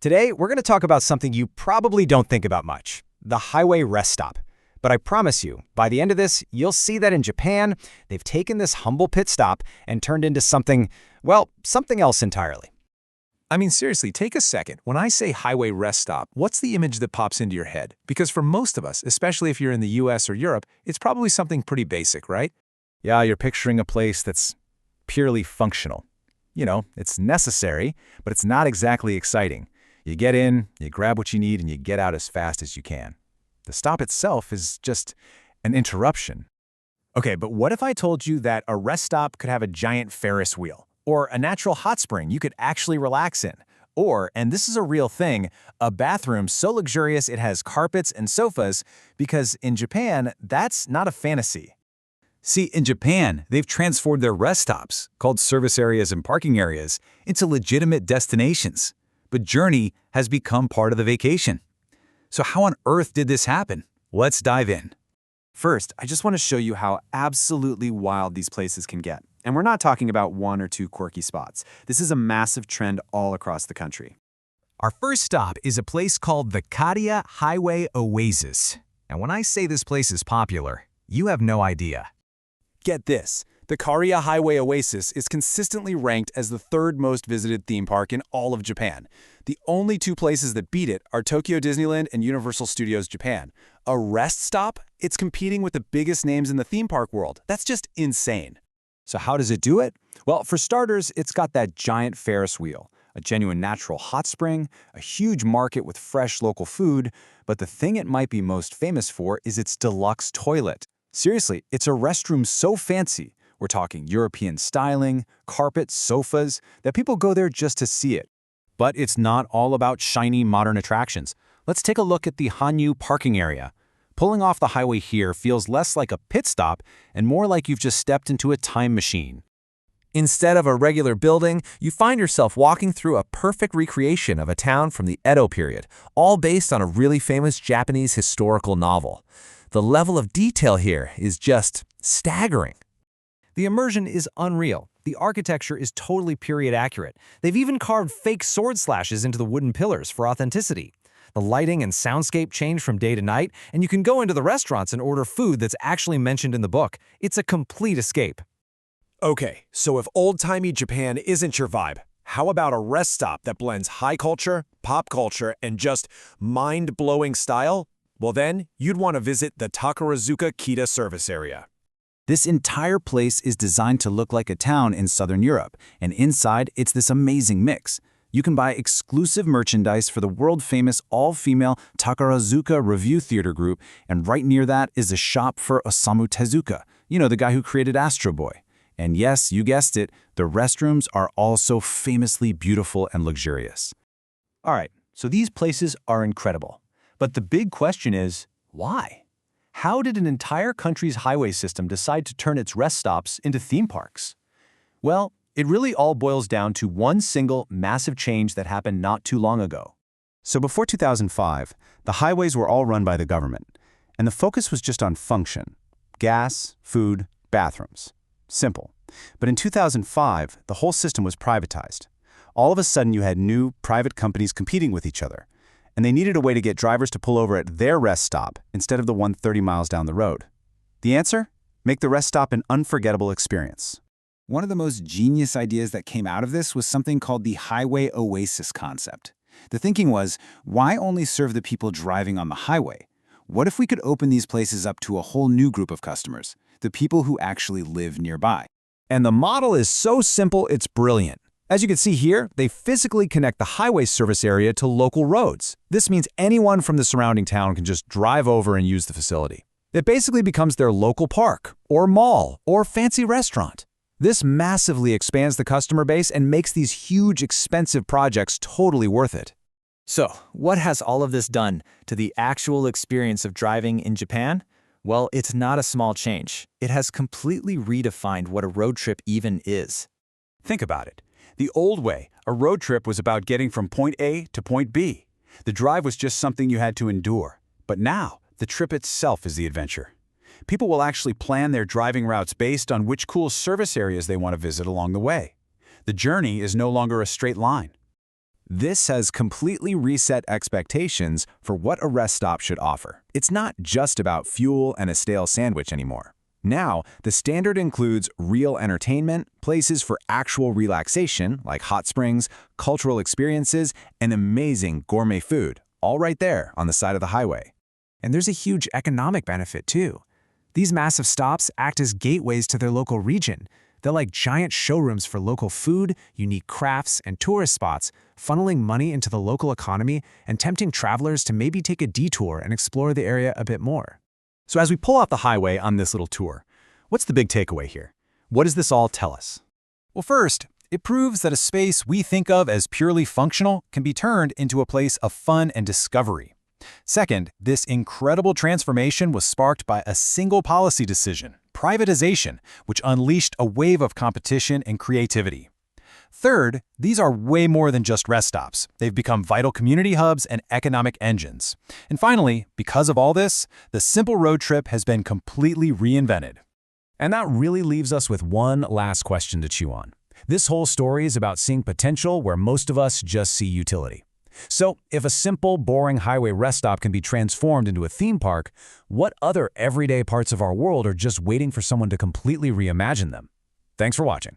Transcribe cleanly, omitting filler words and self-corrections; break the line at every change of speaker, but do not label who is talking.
Today, we're going to talk about something you probably don't think about much, the highway rest stop. But I promise you, by the end of this, you'll see that in Japan, they've taken this humble pit stop and turned into something, well, something else entirely.
I mean, seriously, take a second. When I say highway rest stop, what's the image that pops into your head? Because for most of us, especially if you're in the US or Europe, it's probably something pretty basic, right?
Yeah, you're picturing a place that's purely functional. You know, it's necessary, but it's not exactly exciting. You get in, you grab what you need, and you get out as fast as you can. The stop itself is just an interruption.
Okay, but what if I told you that a rest stop could have a giant Ferris wheel? Or a natural hot spring you could actually relax in? Or, and this is a real thing, a bathroom so luxurious it has carpets and sofas, because in Japan, that's not a fantasy.
See, in Japan, they've transformed their rest stops, called service areas and parking areas, into legitimate destinations. But Journey has become part of the vacation. So how on earth did this happen? Let's dive in.
First, I just want to show you how absolutely wild these places can get. And we're not talking about one or two quirky spots. This is a massive trend all across the country.
Our first stop is a place called the Kariya Highway Oasis. And when I say this place is popular, you have no idea.
Get this, the Kariya Highway Oasis is consistently ranked as the third most visited theme park in all of Japan. The only two places that beat it are Tokyo Disneyland and Universal Studios Japan. A rest stop? It's competing with the biggest names in the theme park world. That's just insane. So how does it do it? Well, for starters, it's got that giant Ferris wheel, a genuine natural hot spring, a huge market with fresh local food, but the thing it might be most famous for is its deluxe toilet. Seriously, it's a restroom so fancy, we're talking European styling, carpet, sofas, that people go there just to see it. But it's not all about shiny modern attractions. Let's take a look at the Hanyu Parking Area. Pulling off the highway here feels less like a pit stop and more like you've just stepped into a time machine.
Instead of a regular building, you find yourself walking through a perfect recreation of a town from the Edo-period, all based on a really famous Japanese historical novel. The level of detail here is just staggering.
The immersion is unreal. The architecture is totally period accurate. They've even carved fake sword slashes into the wooden pillars for authenticity. The lighting and soundscape change from day to night, and you can go into the restaurants and order food that's actually mentioned in the book. It's a complete escape.
Okay, so if old-timey Japan isn't your vibe, how about a rest stop that blends high culture, pop culture, and just mind-blowing style? Well then, you'd want to visit the Takarazuka Kita service area.
This entire place is designed to look like a town in Southern Europe, and inside it's this amazing mix. You can buy exclusive merchandise for the world-famous all-female Takarazuka Revue Theater Group, and right near that is a shop for Osamu Tezuka, you know, the guy who created Astro Boy. And yes, you guessed it, the restrooms are also famously beautiful and luxurious.
All right, so these places are incredible. But the big question is, why? How did an entire country's highway system decide to turn its rest stops into theme parks? Well, it really all boils down to one single massive change that happened not too long ago. So before 2005, the highways were all run by the government, and the focus was just on function: gas, food, bathrooms. Simple. But in 2005, the whole system was privatized. All of a sudden, you had new private companies competing with each other, and they needed a way to get drivers to pull over at their rest stop instead of the one 30 miles down the road. The answer? Make the rest stop an unforgettable experience.
One of the most genius ideas that came out of this was something called the Highway Oasis concept. The thinking was, why only serve the people driving on the highway? What if we could open these places up to a whole new group of customers, the people who actually live nearby?
And the model is so simple, it's brilliant. As you can see here, they physically connect the highway service area to local roads. This means anyone from the surrounding town can just drive over and use the facility. It basically becomes their local park, or mall, or fancy restaurant. This massively expands the customer base and makes these huge, expensive projects totally worth it.
So, what has all of this done to the actual experience of driving in Japan? Well, it's not a small change. It has completely redefined what a road trip even is.
Think about it. The old way, a road trip was about getting from point A to point B. The drive was just something you had to endure. But now, the trip itself is the adventure. People will actually plan their driving routes based on which cool service areas they want to visit along the way. The journey is no longer a straight line.
This has completely reset expectations for what a rest stop should offer. It's not just about fuel and a stale sandwich anymore. Now, the standard includes real entertainment, places for actual relaxation, like hot springs, cultural experiences, and amazing gourmet food, all right there on the side of the highway.
And there's a huge economic benefit, too. These massive stops act as gateways to their local region. They're like giant showrooms for local food, unique crafts, and tourist spots, funneling money into the local economy and tempting travelers to maybe take a detour and explore the area a bit more.
So as we pull off the highway on this little tour, what's the big takeaway here? What does this all tell us?
Well, first, it proves that a space we think of as purely functional can be turned into a place of fun and discovery. Second, this incredible transformation was sparked by a single policy decision, privatization, which unleashed a wave of competition and creativity. Third, these are way more than just rest stops. They've become vital community hubs and economic engines. And finally, because of all this, the simple road trip has been completely reinvented.
And that really leaves us with one last question to chew on. This whole story is about seeing potential where most of us just see utility. So, if a simple, boring highway rest stop can be transformed into a theme park, what other everyday parts of our world are just waiting for someone to completely reimagine them? Thanks for watching.